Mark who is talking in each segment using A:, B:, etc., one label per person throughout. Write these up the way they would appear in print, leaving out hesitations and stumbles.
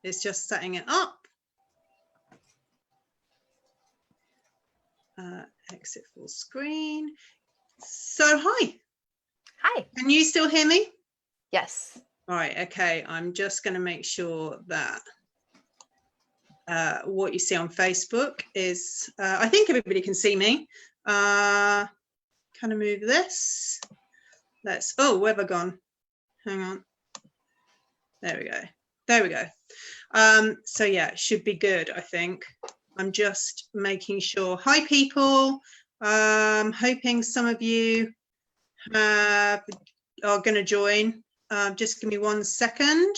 A: It's just setting it up. Exit full screen. So hi.
B: Hi.
A: Can you still hear me?
B: Yes.
A: All right, okay. I'm just going to make sure that what you see on Facebook is, I think everybody can see me. Kind of move this. Oh, where have I gone? Hang on. There we go. There we go. So yeah, it should be good, I think. I'm just making sure. Hi, people. Hoping some of you are going to join. Just give me 1 second.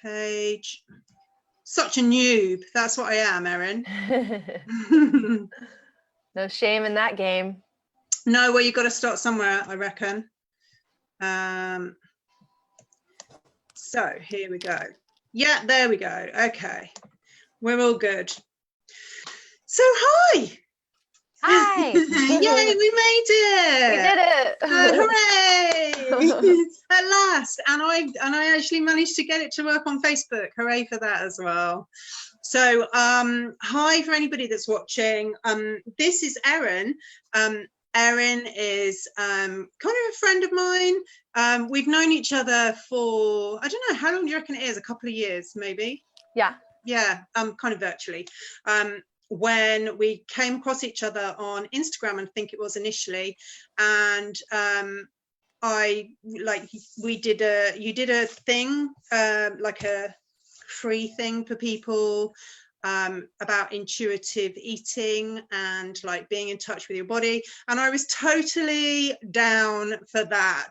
A: Page. Such a noob. That's what I am, Erinn.
B: No shame in that game.
A: No, well, you've got to start somewhere, I reckon. So here we go. Yeah, there we go. Okay. We're all good. So hi.
B: Hi.
A: Yay, we made it.
B: We did it.
A: Hooray. At last. And I actually managed to get it to work on Facebook. Hooray for that as well. So hi for anybody that's watching. This is Erinn. Erinn is kind of a friend of mine. We've known each other for, I don't know, how long do you reckon it is? A couple of years, maybe?
B: Yeah.
A: Yeah, kind of virtually. When we came across each other on Instagram, I think it was initially, and you did a thing, like a free thing for people about intuitive eating and like being in touch with your body, and I was totally down for that.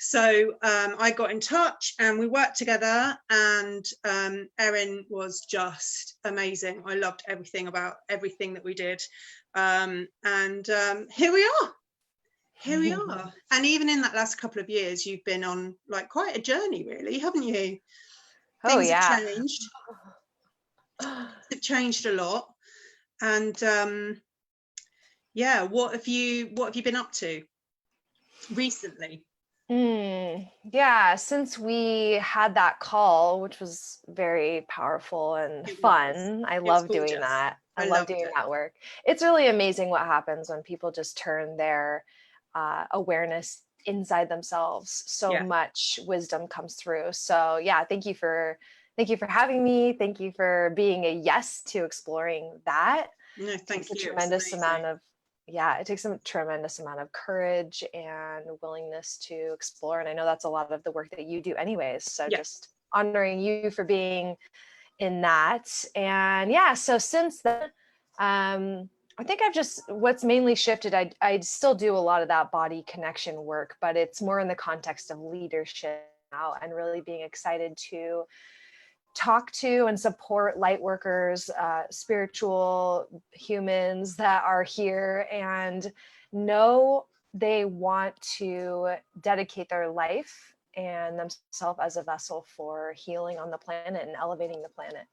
A: So I got in touch and we worked together, and Erinn was just amazing. I loved everything about everything that we did. And here we are. Here we are. And even in that last couple of years, you've been on like quite a journey, really, haven't you?
B: Oh,
A: Things
B: yeah.
A: have changed. They've changed a lot. And yeah, what have you been up to recently?
B: Yeah, since we had that call, which was very powerful and fun. I love doing that. I love doing that work. It's really amazing what happens when people just turn their awareness inside themselves. So much wisdom comes through. So yeah, thank you for having me. Thank you for being a yes to exploring that.
A: No, thank you.
B: It takes a tremendous amount of courage and willingness to explore. And I know that's a lot of the work that you do anyways. So just honoring you for being in that. And yeah, so since then, I think what's mainly shifted, I still do a lot of that body connection work, but it's more in the context of leadership now, and really being excited to talk to and support light workers, spiritual humans that are here and know they want to dedicate their life and themselves as a vessel for healing on the planet and elevating the planet.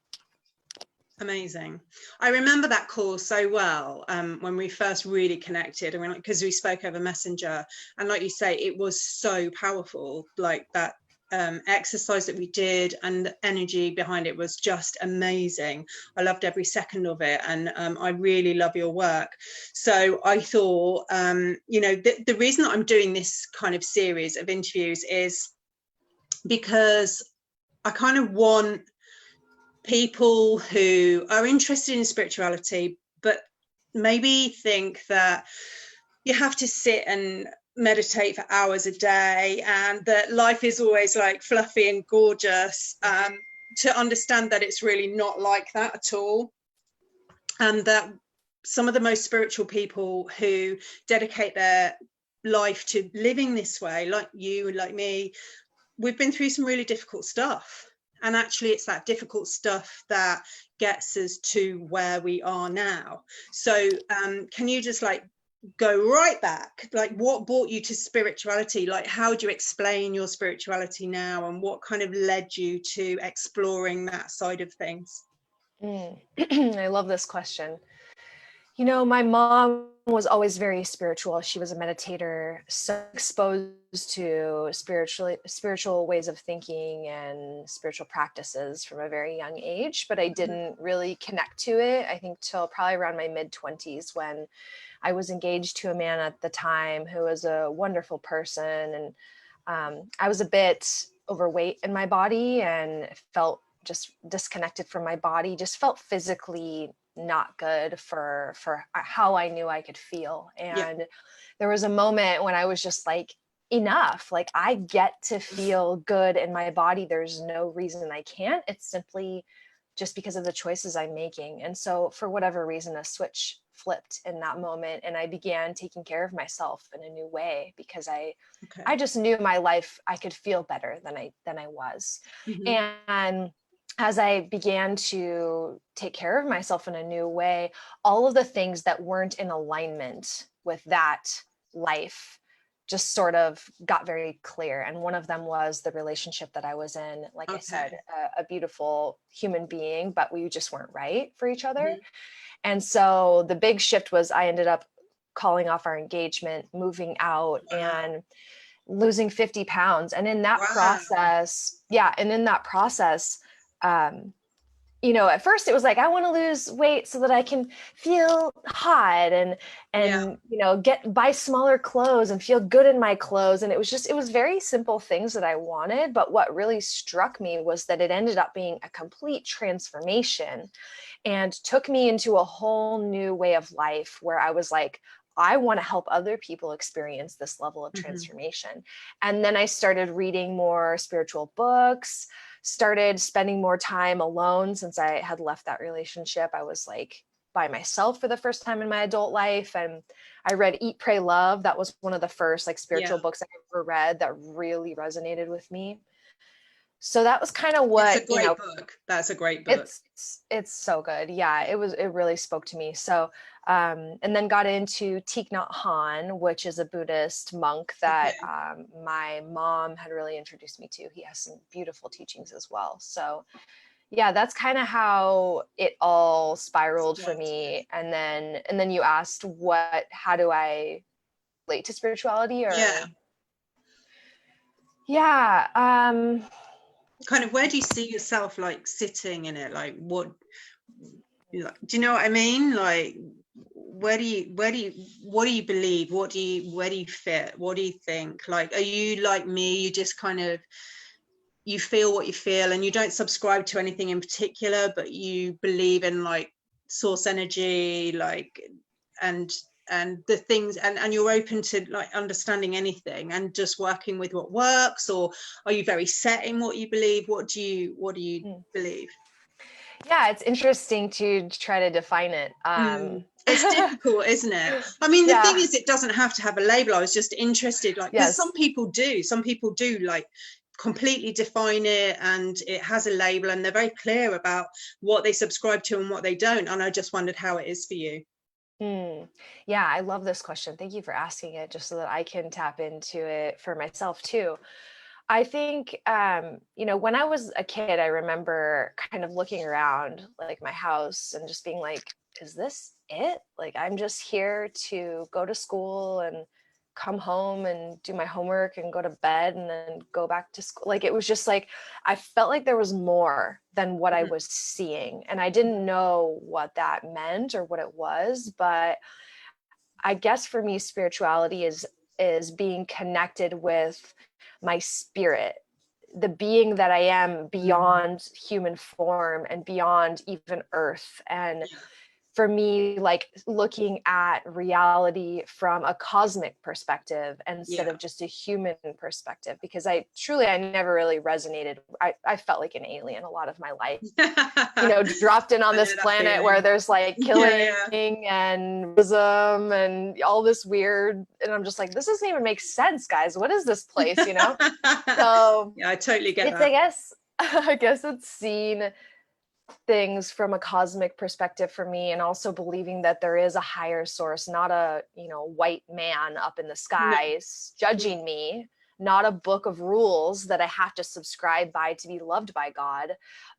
A: Amazing. I remember that call so well when we first really connected, and because we spoke over Messenger, and like you say, it was so powerful. Like that exercise that we did and the energy behind it was just amazing. I loved every second of it, and I really love your work. So I thought, the reason that I'm doing this kind of series of interviews is because I kind of want people who are interested in spirituality, but maybe think that you have to sit and meditate for hours a day and that life is always like fluffy and gorgeous, to understand that it's really not like that at all. And that some of the most spiritual people who dedicate their life to living this way, like you and like me, we've been through some really difficult stuff. And actually, it's that difficult stuff that gets us to where we are now. So can you just like go right back? Like, what brought you to spirituality? Like, how do you explain your spirituality now? And what kind of led you to exploring that side of things?
B: I love this question. My mom was always very spiritual. She was a meditator, so exposed to spiritual ways of thinking and spiritual practices from a very young age, but I didn't really connect to it, I think, till probably around my mid-20s, when I was engaged to a man at the time who was a wonderful person. And I was a bit overweight in my body and felt just disconnected from my body, just felt physically not good for how I knew I could feel. And there was a moment when I was just like, enough, like I get to feel good in my body. There's no reason I can't. It's simply just because of the choices I'm making. And so for whatever reason, a switch flipped in that moment, and I began taking care of myself in a new way, because I just knew my life, I could feel better than I was. And as I began to take care of myself in a new way, all of the things that weren't in alignment with that life just sort of got very clear. And one of them was the relationship that I was in. Like I said, a beautiful human being, but we just weren't right for each other. And so the big shift was I ended up calling off our engagement, moving out, and losing 50 pounds. And in that process, at first it was like, I want to lose weight so that I can feel hot and buy smaller clothes and feel good in my clothes. And it was very simple things that I wanted. But what really struck me was that it ended up being a complete transformation and took me into a whole new way of life, where I was like, I want to help other people experience this level of transformation. And then I started reading more spiritual books, started spending more time alone. Since I had left that relationship, I was like by myself for the first time in my adult life. And I read Eat, Pray, Love. That was one of the first spiritual books I ever read that really resonated with me. So that was kind of what,
A: it's a great book. That's a great book.
B: It's so good. Yeah, it really spoke to me. So, and then got into Thich Nhat Hanh, which is a Buddhist monk that my mom had really introduced me to. He has some beautiful teachings as well. So yeah, that's kind of how it all spiraled for me. And then you asked how do I relate to spirituality? Or
A: kind of, where do you see yourself like sitting in it? Like what, do you know what I mean? Like what do you believe? Where do you fit? What do you think? Like, are you like me? You just kind of, you feel what you feel and you don't subscribe to anything in particular, but you believe in like source energy, like, and the things, and you're open to like understanding anything and just working with what works? Or are you very set in what you believe? What do you believe?
B: Yeah, it's interesting to try to define it.
A: It's difficult, isn't it? I mean, the thing is, it doesn't have to have a label. I was just interested, like, because some people do like completely define it and it has a label and they're very clear about what they subscribe to and what they don't. And I just wondered how it is for you.
B: Yeah, I love this question. Thank you for asking it, just so that I can tap into it for myself too. I think, when I was a kid, I remember kind of looking around like my house and just being like, is this it? Like, I'm just here to go to school and come home and do my homework and go to bed and then go back to school. Like, it was just like, I felt like there was more than what I was seeing. And I didn't know what that meant or what it was. But I guess for me, spirituality is being connected with my spirit, the being that I am beyond human form and beyond even earth. And for me, like looking at reality from a cosmic perspective instead of just a human perspective, because I never really resonated. I felt like an alien a lot of my life, dropped in on this planet where there's like killing and racism and all this weird. And I'm just like, this doesn't even make sense, guys. What is this place, So
A: yeah, I totally get that.
B: I guess it's seen things from a cosmic perspective for me, and also believing that there is a higher source, not a white man up in the skies judging me, not a book of rules that I have to subscribe by to be loved by God,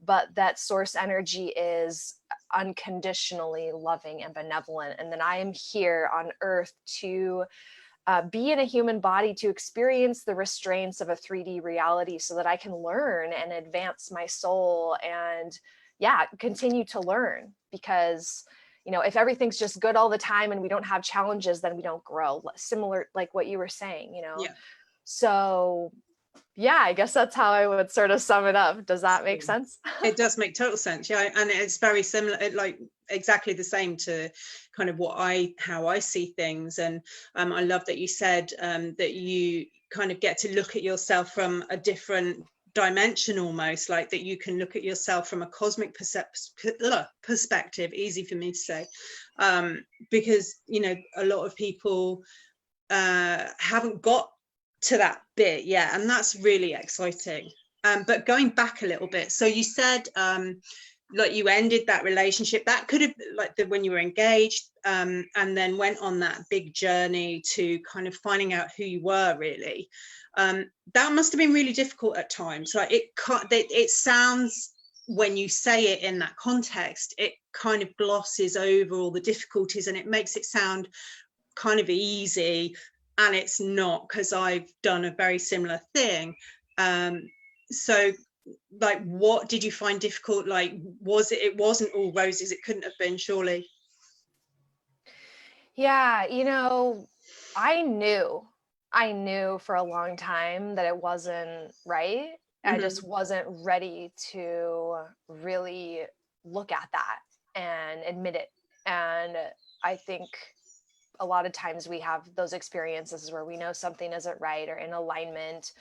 B: but that source energy is unconditionally loving and benevolent. And that I am here on earth to be in a human body, to experience the restraints of a 3D reality so that I can learn and advance my soul and continue to learn. Because, you know, if everything's just good all the time and we don't have challenges, then we don't grow. Similar, like what you were saying, you know?
A: Yeah.
B: So yeah, I guess that's how I would sort of sum it up. Does that make sense?
A: It does make total sense. Yeah. And it's very similar, like exactly the same to kind of how I see things. And I love that you said that you kind of get to look at yourself from a different dimension, almost like that you can look at yourself from a cosmic perspective, easy for me to say, because, you know, a lot of people haven't got to that bit yet, and that's really exciting. But going back a little bit, so you said like you ended that relationship, that could have like when you were engaged, and then went on that big journey to kind of finding out who you were really. That must have been really difficult at times. Like it sounds, when you say it in that context, it kind of glosses over all the difficulties and it makes it sound kind of easy. And it's not, because I've done a very similar thing. So like, what did you find difficult? Like, it wasn't all roses, it couldn't have been, surely?
B: Yeah, you know, I knew for a long time that it wasn't right. I just wasn't ready to really look at that and admit it. And I think a lot of times we have those experiences where we know something isn't right or in alignment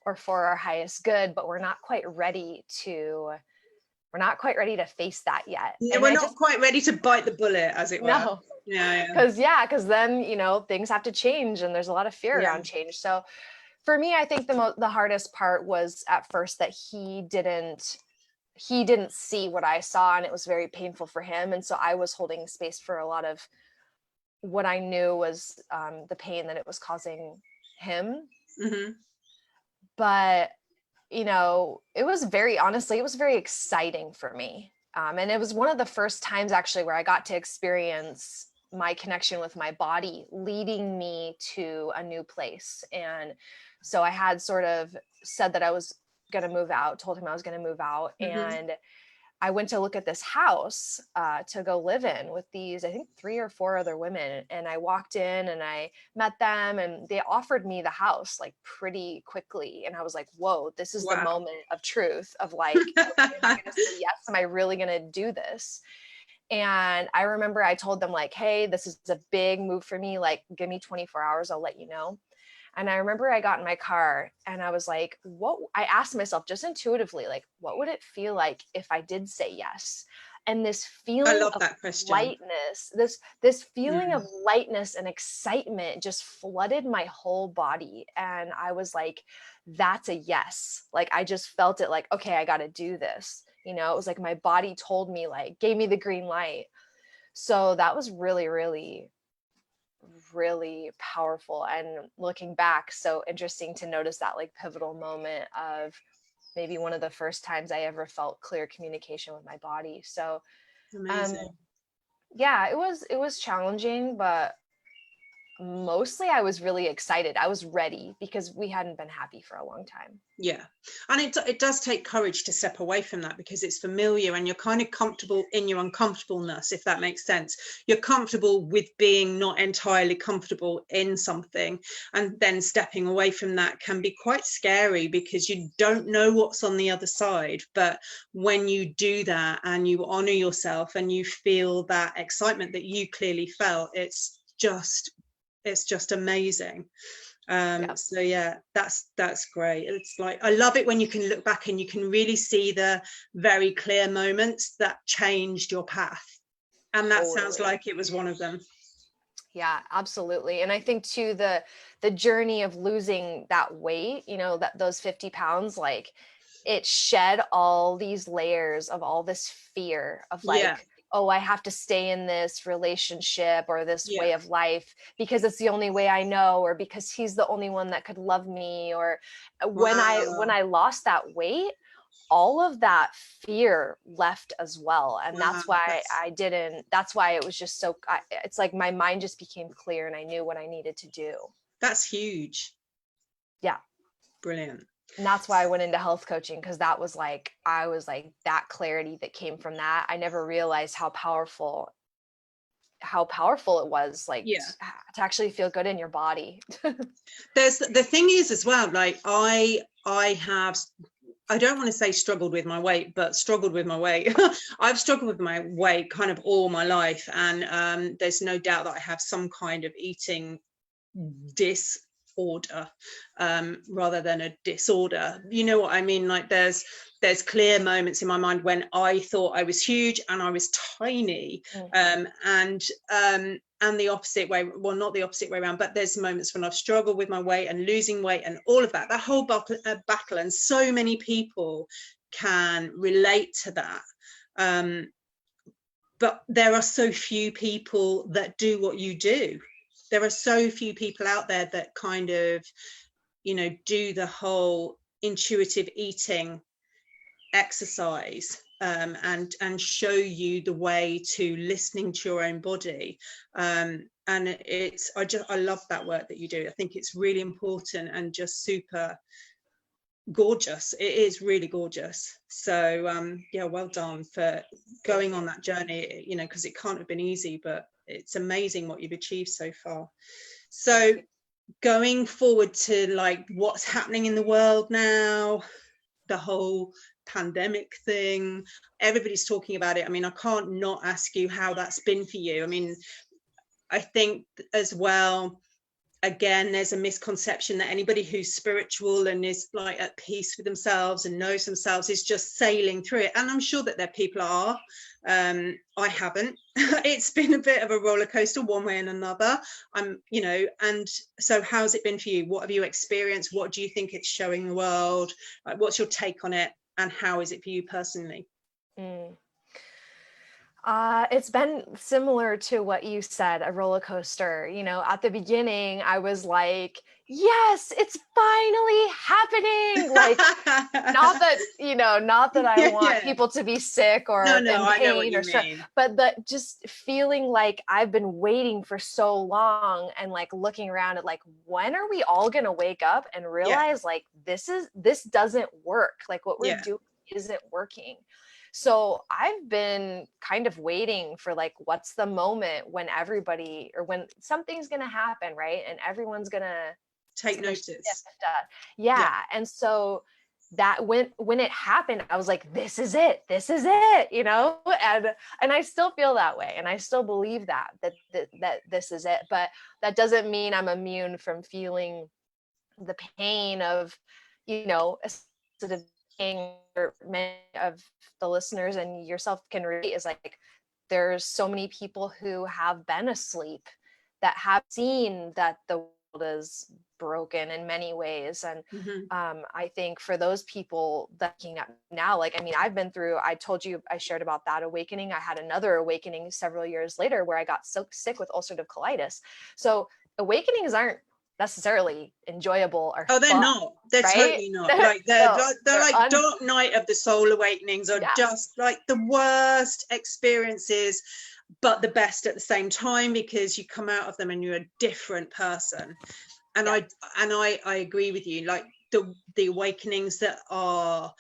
B: or for our highest good, but we're not quite ready to face that yet.
A: Yeah, we're not quite ready to bite the bullet, as it were.
B: No. Because then, you know, things have to change and there's a lot of fear around change. So for me, I think the hardest part was at first that he didn't see what I saw, and it was very painful for him. And so I was holding space for a lot of what I knew was the pain that it was causing him. But, you know, it was very exciting for me. And it was one of the first times actually where I got to experience my connection with my body leading me to a new place. And so I had sort of said that I was going to move out, told him I was going to move out. And I went to look at this house to go live in with these, I think 3 or 4 other women. And I walked in and I met them and they offered me the house like pretty quickly. And I was like, whoa, this is the moment of truth of like, am I gonna say yes? Am I really going to do this? And I remember I told them like, hey, this is a big move for me. Like, give me 24 hours. I'll let you know. And I remember I got in my car and I was like, I asked myself just intuitively, like, what would it feel like if I did say yes? And this feeling of lightness, this feeling of lightness and excitement just flooded my whole body. And I was like, that's a yes. Like, I just felt it like, okay, I got to do this. You know, it was like my body told me, like, gave me the green light. So that was really, really, really powerful. And looking back, so interesting to notice that like pivotal moment of maybe one of the first times I ever felt clear communication with my body. So yeah, it was challenging, but mostly I was really excited. I was ready because we hadn't been happy for a long time.
A: Yeah. And it does take courage to step away from that because it's familiar and you're kind of comfortable in your uncomfortableness, if that makes sense. You're comfortable with being not entirely comfortable in something, and then stepping away from that can be quite scary because you don't know what's on the other side. But when you do that and you honor yourself and you feel that excitement that you clearly felt, it's just amazing. So yeah, that's great. It's like, I love it when you can look back and you can really see the very clear moments that changed your path, and that sounds like it was one of them.
B: Yeah, absolutely. And I think too, the journey of losing that weight, you know, that those 50 pounds, like it shed all these layers of all this fear of like, oh, I have to stay in this relationship or this way of life because it's the only way I know, or because he's the only one that could love me. Or when I lost that weight, all of that fear left as well. And that's why that's why it was just so, it's like my mind just became clear and I knew what I needed to do.
A: That's huge.
B: Yeah.
A: Brilliant.
B: And that's why I went into health coaching, because that was like, I was like, that clarity that came from that. I never realized how powerful it was, like to actually feel good in your body.
A: There's the thing is as well, like I don't want to say struggled with my weight, but struggled with my weight. I've struggled with my weight kind of all my life. And there's no doubt that I have some kind of eating disorder, rather than a disorder. You know what I mean? Like there's clear moments in my mind when I thought I was huge and I was tiny. And the opposite way, well, not the opposite way around, but there's moments when I've struggled with my weight and losing weight and all of that whole battle. And so many people can relate to that. But there are so few people that do what you do. There are so few people out there that kind of, do the whole intuitive eating exercise, and show you the way to listening to your own body. And I love that work that you do. I think it's really important and just super gorgeous. It is really gorgeous. So well done for going on that journey, because it can't have been easy, but it's amazing what you've achieved so far. So going forward to like what's happening in the world now, the whole pandemic thing, everybody's talking about it. I mean, I can't not ask you how that's been for you. I mean, I think as well, again, there's a misconception that anybody who's spiritual and is like at peace with themselves and knows themselves is just sailing through it. And I'm sure that there people are. I haven't. It's been a bit of a roller coaster one way and another. And so how's it been for you? What have you experienced? What do you think it's showing the world? Like, what's your take on it? And how is it for you personally?
B: It's been similar to what you said, a roller coaster. At the beginning, I was like, yes, it's finally happening. Like, not that I want people to be sick or in pain,
A: I know what you mean.
B: But just feeling like I've been waiting for so long and like looking around at like, when are we all going to wake up and realize like, this doesn't work. Like what we're doing isn't working. So I've been kind of waiting for like, what's the moment when everybody, or when something's going to happen, right? And everyone's going to
A: take notice.
B: And so that when it happened, I was like, this is it, and I still feel that way. And I still believe that this is it, but that doesn't mean I'm immune from feeling the pain of, sort of many of the listeners and yourself can relate, is like, there's so many people who have been asleep that have seen that the world is broken in many ways. And I think for those people that looking at now, like, I mean, I've been through, I told you, I shared about that awakening. I had another awakening several years later where I got so sick with ulcerative colitis. So awakenings aren't necessarily enjoyable or
A: they're
B: fun,
A: not. They're
B: right?
A: Totally not. Like they're like dark night of the soul awakenings are just like the worst experiences, but the best at the same time, because you come out of them and you're a different person. And I agree with you. Like the awakenings that are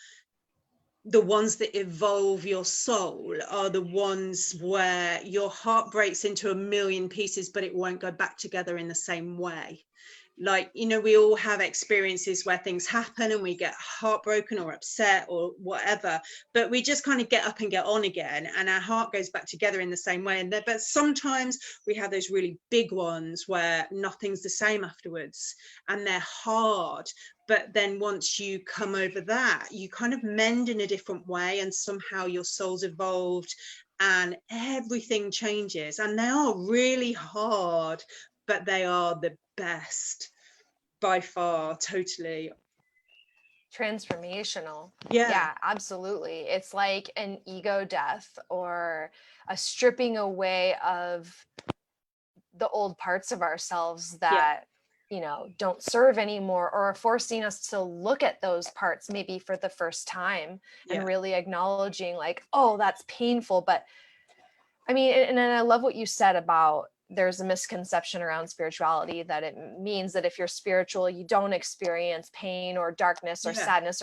A: the ones that evolve your soul are the ones where your heart breaks into a million pieces, but it won't go back together in the same way. Like, we all have experiences where things happen and we get heartbroken or upset or whatever, but we just kind of get up and get on again, and our heart goes back together in the same way. But sometimes we have those really big ones where nothing's the same afterwards, and they're hard. But then once you come over that, you kind of mend in a different way, and somehow your soul's evolved and everything changes. And they are really hard, but they are the best by far. Totally.
B: Transformational.
A: Yeah.
B: Yeah, absolutely. It's like an ego death or a stripping away of the old parts of ourselves that, you know, don't serve anymore, or forcing us to look at those parts maybe for the first time and really acknowledging like, oh, that's painful. But I mean, and I love what you said about there's a misconception around spirituality that it means that if you're spiritual, you don't experience pain or darkness or sadness,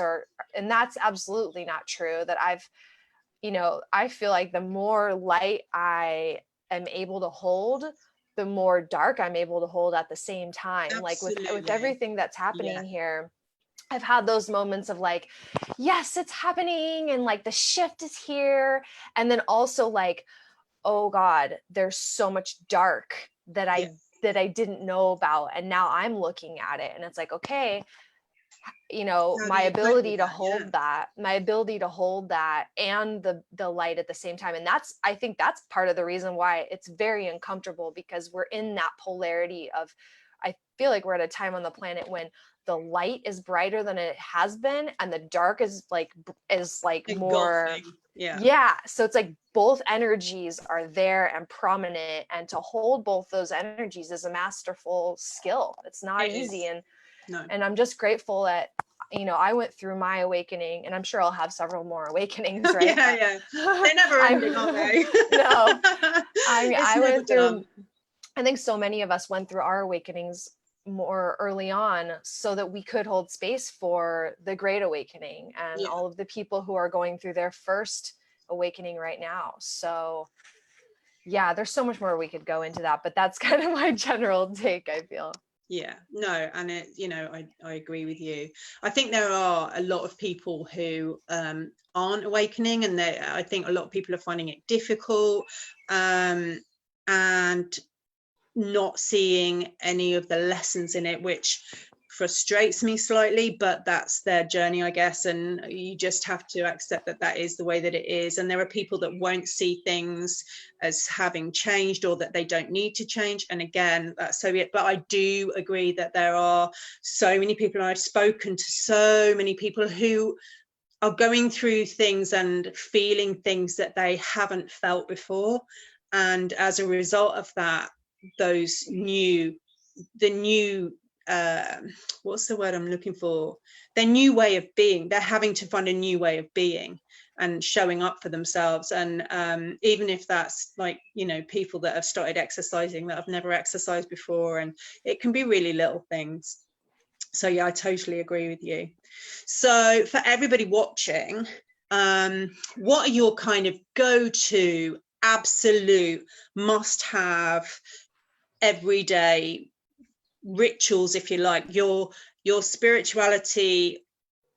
B: and that's absolutely not true. That I feel like the more light I am able to hold, the more dark I'm able to hold at the same time.
A: Absolutely.
B: Like with everything that's happening here, I've had those moments of like, yes, it's happening. And like the shift is here. And then also like, oh God, there's so much dark that I didn't know about. And now I'm looking at it and it's like, okay, you know, my ability to hold that and the light at the same time. And I think that's part of the reason why it's very uncomfortable, because we're in that polarity of, I feel like we're at a time on the planet when the light is brighter than it has been and the dark is like more so it's like both energies are there and prominent, and to hold both those energies is a masterful skill. It's not easy. And I'm just grateful that, you know, I went through my awakening, and I'm sure I'll have several more awakenings, right?
A: They're never ending, are they?
B: No. I went through, I think so many of us went through our awakenings more early on so that we could hold space for the great awakening and all of the people who are going through their first awakening right now. So yeah, there's so much more we could go into that, but that's kind of my general take, I feel.
A: And it, you know, I agree with you. I think there are a lot of people who aren't awakening, and I think a lot of people are finding it difficult and not seeing any of the lessons in it, which frustrates me slightly, but that's their journey, I guess, and you just have to accept that that is the way that it is. And there are people that won't see things as having changed, or that they don't need to change, and again, that's so be it. But I do agree that there are so many people, I've spoken to so many people who are going through things and feeling things that they haven't felt before, and as a result of that, the new what's the word I'm looking for, their new way of being, they're having to find a new way of being and showing up for themselves. And even if that's like, you know, people that have started exercising that have never exercised before, and it can be really little things. So yeah, I totally agree with you. So for everybody watching, what are your kind of go-to absolute must-have everyday rituals, if you like, your spirituality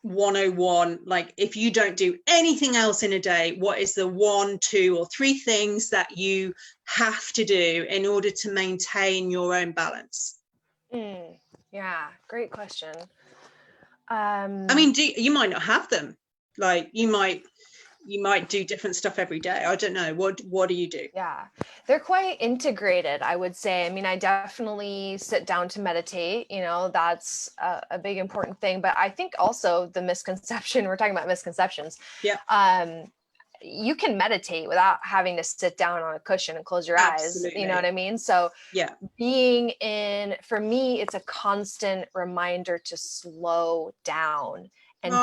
A: 101? Like, if you don't do anything else in a day, what is the 1, 2, or 3 things that you have to do in order to maintain your own balance?
B: Yeah, great question.
A: I mean, you might not have them. Like, you might do different stuff every day. I don't know. What do you do?
B: Yeah, they're quite integrated, I would say. I mean, I definitely sit down to meditate, you know, that's a big important thing. But I think also the misconception, we're talking about misconceptions. You can meditate without having to sit down on a cushion and close your eyes. You know what I mean? So for me, it's a constant reminder to slow down and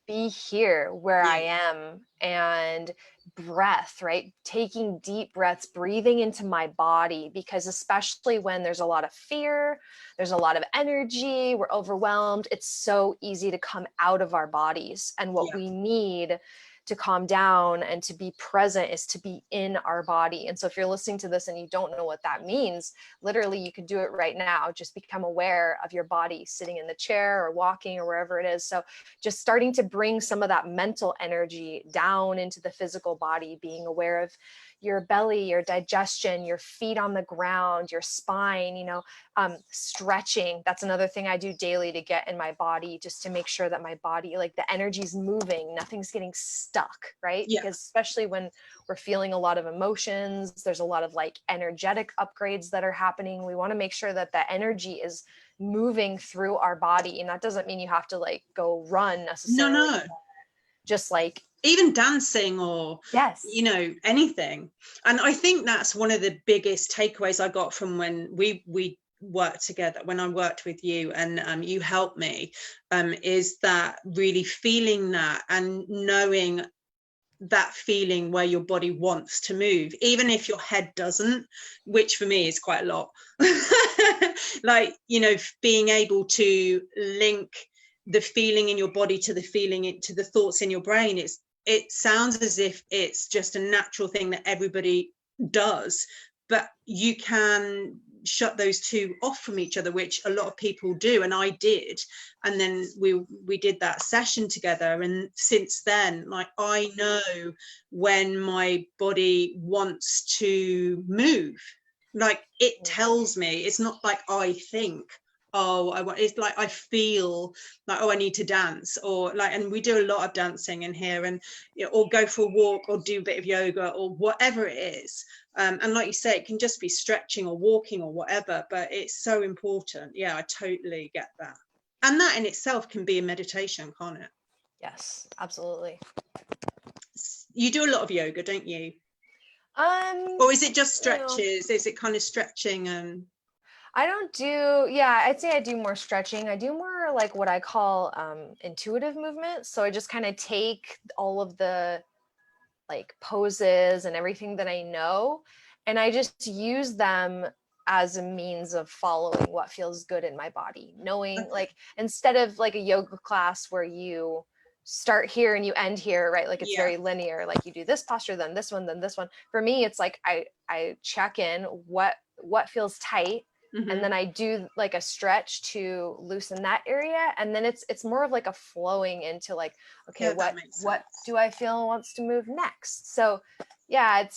B: be here where I am, and breath, right? Taking deep breaths, breathing into my body, because especially when there's a lot of fear, there's a lot of energy, we're overwhelmed, it's so easy to come out of our bodies. And what we need to calm down and to be present is to be in our body. And so if you're listening to this and you don't know what that means, literally you could do it right now. Just become aware of your body sitting in the chair or walking or wherever it is. So just starting to bring some of that mental energy down into the physical body, being aware of your belly, your digestion, your feet on the ground, your spine, you know, stretching. That's another thing I do daily to get in my body, just to make sure that my body, like the energy's moving, nothing's getting stuck, right? Because especially when we're feeling a lot of emotions, there's a lot of like energetic upgrades that are happening. We want to make sure that the energy is moving through our body. And that doesn't mean you have to like go run necessarily.
A: No.
B: Just like
A: even dancing or,
B: yes,
A: you know, anything. And I think that's one of the biggest takeaways I got from when we worked together, when I worked with you and you helped me, is that really feeling that and knowing that feeling where your body wants to move, even if your head doesn't, which for me is quite a lot. Like, you know, being able to link the feeling in your body to the feeling to the thoughts in your brain. It sounds as if it's just a natural thing that everybody does, but you can shut those two off from each other, which a lot of people do, and I did. And then we did that session together, and since then, like, I know when my body wants to move. Like, it tells me. It's not like I think, oh, it's like I feel like, oh, I need to dance, or like, and we do a lot of dancing in here, and you know, or go for a walk, or do a bit of yoga, or whatever it is. And like you say, it can just be stretching or walking or whatever, but it's so important. Yeah, I totally get that. And that in itself can be a meditation, can't it?
B: Yes, absolutely.
A: You do a lot of yoga, don't you? Or is it just stretches? Is it kind of stretching and...
B: I don't do, yeah, I'd say I do more stretching. I do more like what I call intuitive movement. So I just kind of take all of the like poses and everything that I know, and I just use them as a means of following what feels good in my body. Knowing, like, instead of like a yoga class where you start here and you end here, right? Like it's very linear, like you do this posture, then this one, then this one. For me, it's like I check in what feels tight. Mm-hmm. And then I do like a stretch to loosen that area. And then it's more of like a flowing into like, okay, what do I feel wants to move next? So yeah,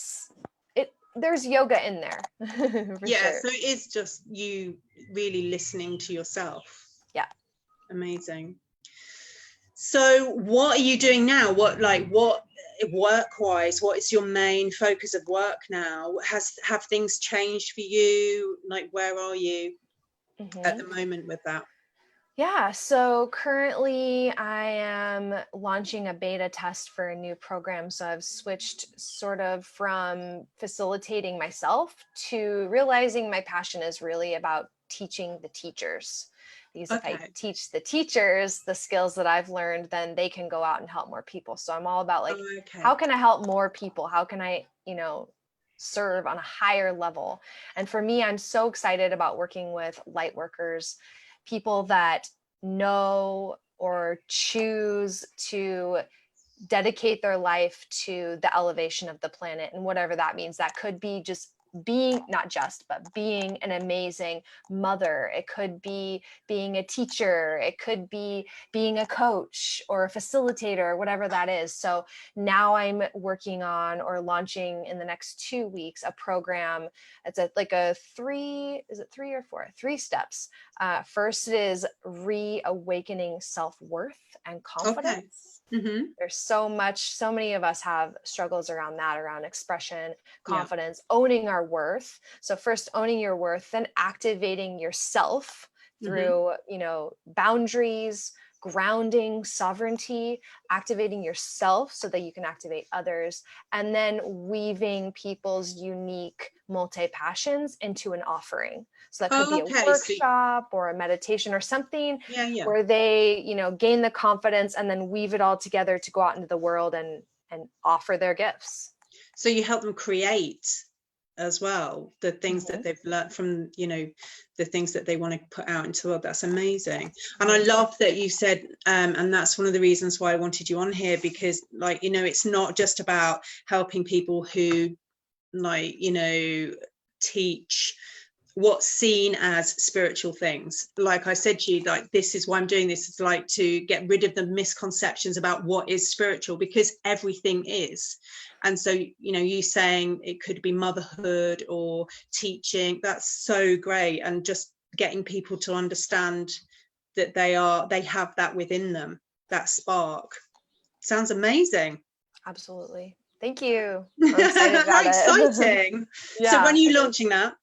B: there's yoga in there.
A: Sure. So it is just you really listening to yourself.
B: Yeah.
A: Amazing. So what are you doing now? What work-wise, what is your main focus of work now? Have things changed for you? Like, where are you at the moment with that?
B: Yeah, so currently I am launching a beta test for a new program. So I've switched sort of from facilitating myself to realizing my passion is really about teaching the teachers. Because if I teach the teachers the skills that I've learned, then they can go out and help more people. So I'm all about like, how can I help more people? How can I, serve on a higher level? And for me, I'm so excited about working with light workers, people that know or choose to dedicate their life to the elevation of the planet, and whatever that means. That could be just being, not just, but being an amazing mother. It could be being a teacher. It could be being a coach or a facilitator, whatever that is. So now I'm working on or launching in the next 2 weeks a program. It's like a 3 or 4 steps. First is reawakening self-worth and confidence. Mm-hmm. There's so many of us have struggles around that, around expression, confidence, owning our worth. So first owning your worth, then activating yourself through, boundaries, grounding, sovereignty, activating yourself so that you can activate others, and then weaving people's unique multi-passions into an offering. So that could be a workshop or a meditation or something where they, gain the confidence and then weave it all together to go out into the world and offer their gifts.
A: So you help them create as well the things that they've learned from, the things that they want to put out into the world. That's amazing. And I love that you said, and that's one of the reasons why I wanted you on here, because it's not just about helping people who teach what's seen as spiritual things. Like I said to you, like, this is why I'm doing this. It's like to get rid of the misconceptions about what is spiritual, because everything is. And so, you saying it could be motherhood or teaching, that's so great. And just getting people to understand that they have that within them, that spark. Sounds amazing.
B: Absolutely. Thank you. I'm excited about
A: How exciting. So when are you launching that?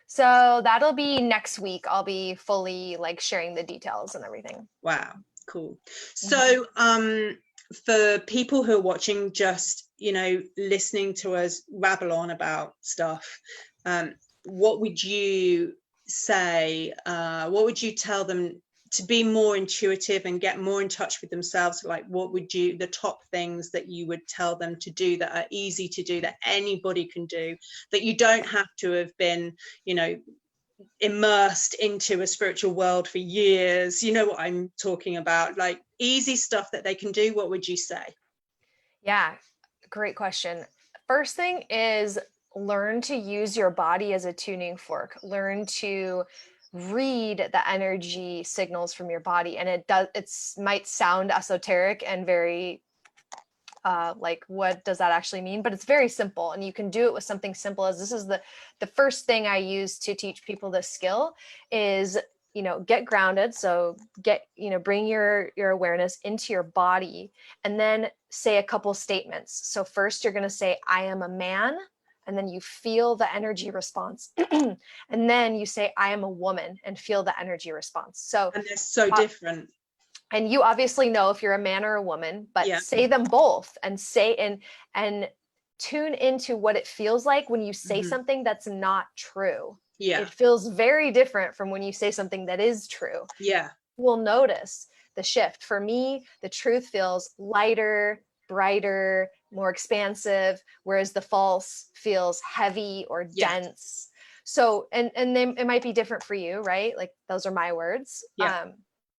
B: So that'll be next week. I'll be fully like sharing the details and everything.
A: Wow, cool. So for people who are watching, just, you know, listening to us rabble on about stuff, what would you say, what would you tell them to be more intuitive and get more in touch with themselves? Like, what would you, the top things that you would tell them to do that are easy to do, that anybody can do, that you don't have to have been, you know, immersed into a spiritual world for years? You know what I'm talking about, like easy stuff that they can do. What would you say?
B: Yeah, great question. First thing is learn to use your body as a tuning fork. Learn to read the energy signals from your body. And it might sound esoteric and very like, what does that actually mean? But it's very simple, and you can do it with something simple as this is the first thing I use to teach people this skill is, you know, get grounded. So bring your awareness into your body, and then say a couple statements. So first you're going to say, I am a man. And then you feel the energy response. And then you say, I am a woman, and feel the energy response. So,
A: and they're so different.
B: And you obviously know if you're a man or a woman, but say them both and and tune into what it feels like when you say something that's not true.
A: Yeah.
B: It feels very different from when you say something that is true.
A: Yeah.
B: We'll notice the shift. For me, the truth feels lighter, brighter, more expansive, whereas the false feels heavy or dense. So, and it might be different for you, right? Like those are my words.
A: Yeah.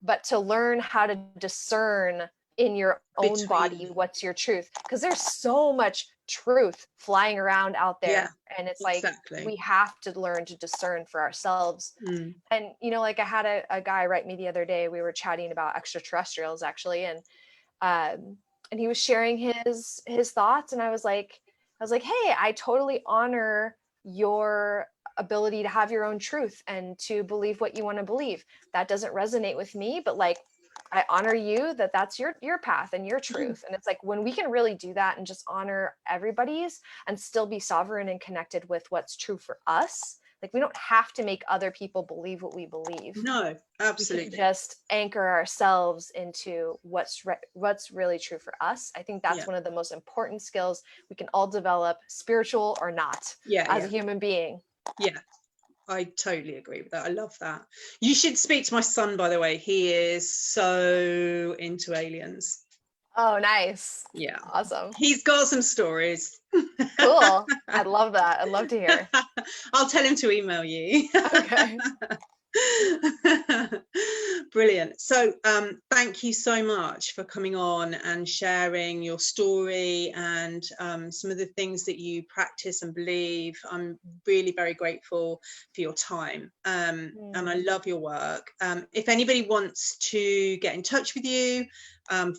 B: But to learn how to discern in your own body what's your truth, because there's so much truth flying around out there, and it's like we have to learn to discern for ourselves. And you know, like I had a guy write me the other day. We were chatting about extraterrestrials actually, and he was sharing his thoughts, and I was like, hey, I totally honor your ability to have your own truth and to believe what you want to believe. That doesn't resonate with me, but like, I honor you that that's your path and your truth. And it's like, when we can really do that and just honor everybody's and still be sovereign and connected with what's true for us, like we don't have to make other people believe what we believe.
A: No, absolutely.
B: We can just anchor ourselves into what's really true for us. I think that's one of the most important skills we can all develop, spiritual or not, as a human being.
A: Yeah, I totally agree with that. I love that. You should speak to my son, by the way. He is so into aliens.
B: Oh, nice.
A: Yeah.
B: Awesome.
A: He's got some stories.
B: Cool. I'd love that. I'd love to hear.
A: I'll tell him to email you.
B: Okay.
A: Brilliant. So thank you so much for coming on and sharing your story and some of the things that you practice and believe. I'm really very grateful for your time, and I love your work. If anybody wants to get in touch with you,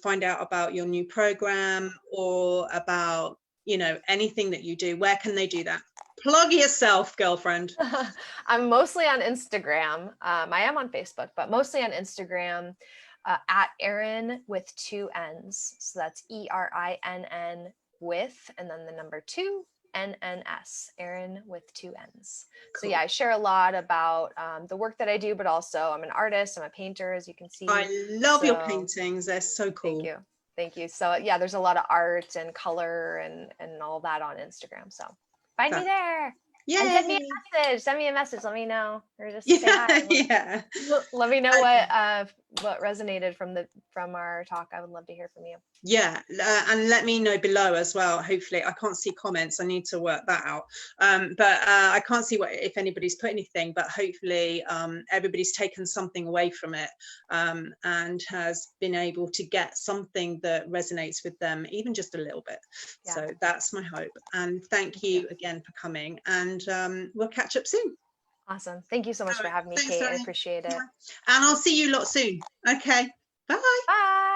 A: find out about your new program or about, you know, anything that you do, where can they do that? Plug yourself, girlfriend.
B: I'm mostly on Instagram. I am on Facebook, but mostly on Instagram at Erinn with 2 N's. So that's ERINN with, and then the number 2 NNS, Erinn with 2 N's. Cool. So yeah, I share a lot about the work that I do, but also I'm an artist, I'm a painter, as you can see.
A: I love your paintings. They're so cool.
B: Thank you. Thank you. So yeah, there's a lot of art and color and all that on Instagram. So find me there. Yeah. And send me a message. Send me a message. Let me know, or just say hi. Let me know what resonated from our talk. I would love to hear from you.
A: Yeah, and let me know below as well. Hopefully, I can't see comments. I need to work that out. But I can't see if anybody's put anything. But hopefully, everybody's taken something away from it and has been able to get something that resonates with them, even just a little bit. Yeah. So that's my hope. And thank you again for coming. And we'll catch up soon.
B: Awesome. Thank you so much for having me, Kate. I appreciate it.
A: Yeah. And I'll see you lot soon. Okay. Bye.
B: Bye.